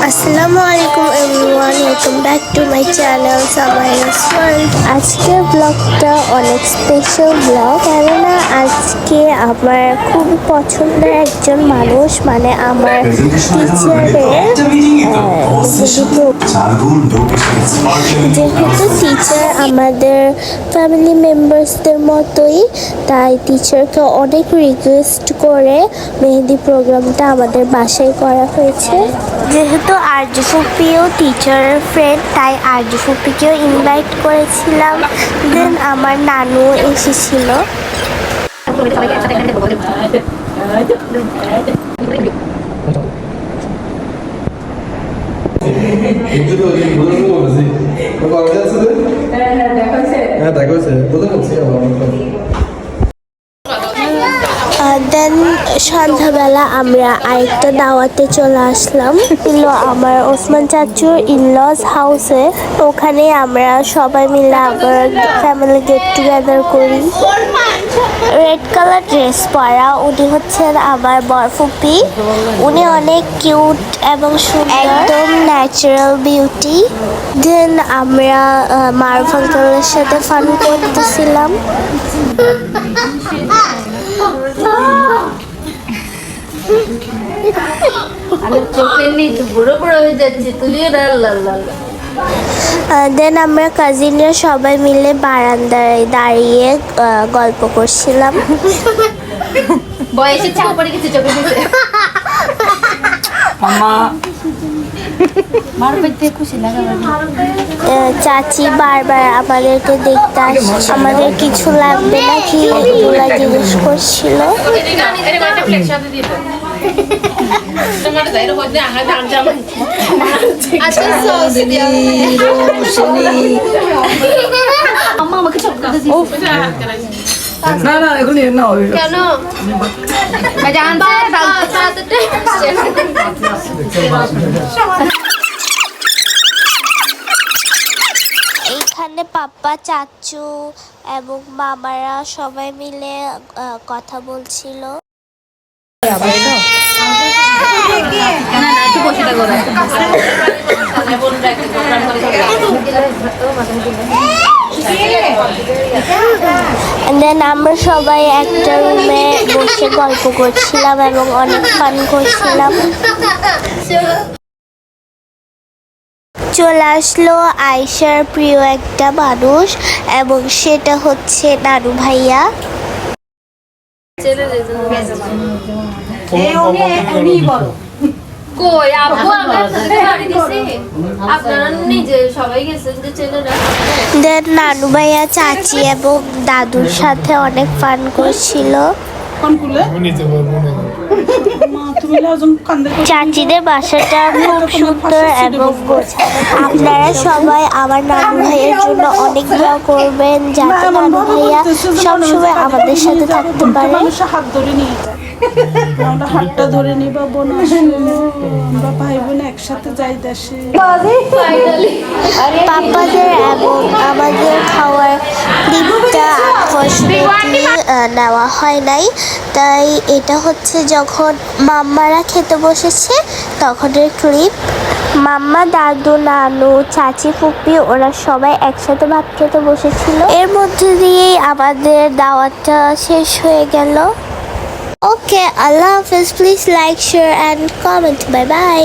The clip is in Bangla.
আসসালামু আলাইকুম everyone, welcome back to my channel Samaira's world. আজকের ব্লগটা অনেক স্পেশাল ব্লগ, কেননা আজকে আমার খুব পছন্দের একজন মানুষ, মানে আমার টিচারের যেহেতু টিচার আমাদের ফ্যামিলি মেম্বার্সদের মতোই, তাই টিচারকে অনেক রিকোয়েস্ট করে মেহেদি প্রোগ্রামটা আমাদের বাসায় করা হয়েছে। যেহেতু আরজু ফুপিও টিচারের ফ্রেন্ড, তাই আরজু ফুপিকেও ইনভাইট করেছিলাম। দেন আমার নানু এসেছিল। দেন সন্ধ্যাবেলা আমরা আরেকটা দাওয়াতে চলে আসলাম, আমার ওসমান চাচুর ইনলজ হাউসে। ওখানে আমরা সবাই মিলে আবার ফ্যামিলি গেট টুগেদার করি। রেড কালার ড্রেস পরা উনি হচ্ছেন আমার বরফুপি। উনি অনেক কিউট এবং সুন্দর, একদম ন্যাচারাল বিউটি। দেন আমরা মারুফ আঙ্কেলের সাথে ফান করতেছিলাম। দেন আমরা কাজিনরা সবাই মিলে বারান্দায় দাঁড়িয়ে গল্প করছিলাম। বয়সে চাপ পড়ে গেছে চোখে দিতে। চাচি বারবার আমাদেরকে দেখতে আসছে, আমাদের কিছু লাগবে নাকি এগুলা জিজ্ঞেস করছিল। না না এখন না কেন এইখানে পাপ্পা, চাচু এবং মামারা সবাই মিলে কথা বলছিল। দেন আমরা সবাই একটা রুমে বসে গল্প করছিলাম এবং অনেক ফান করছিলাম। চলে আসলো আয়েশার প্রিয় একটা মানুষ, এবং সেটা হচ্ছে নানু ভাইয়া। কই আব্বু আমরা বাড়ি দিছি, আপনারা নিজে সবাই গেছেন যে ছেলেরা। দেন নানু ভাইয়া চাচি এবং দাদুর সাথে অনেক ফান করছিল। চাচিদের বাসাটা খুব সুন্দর এবং গোছানো। আপনারা সবাই আমার নানু ভাইয়ের জন্য অনেক দোয়া করবেন, যাতে নানু ভাইয়া সবসময় আমাদের সাথে থাকতে পারে। হাত ধরে নিয়ে যায়, আমরা হাতটা ধরে নিই বা বোন আমরা ভাই বোন একসাথে যাই দেশে। পাপাদের এবং আমাদের খাওয়ার ক্লিপটা আনফরচুনেটলি নেওয়া হয় নাই, তাই এটা হচ্ছে যখন মাম্মারা খেতে বসেছে তখনের ক্লিপ। মাম্মা, দাদু, নানু, চাচি, ফুপি ওরা সবাই একসাথে ভাত খেতে বসেছিল। এর মধ্যে দিয়েই আমাদের দাওয়াতটা শেষ হয়ে গেল। ওকে, আল্লাহ হাফেজ। Please like, share and comment. Bye bye.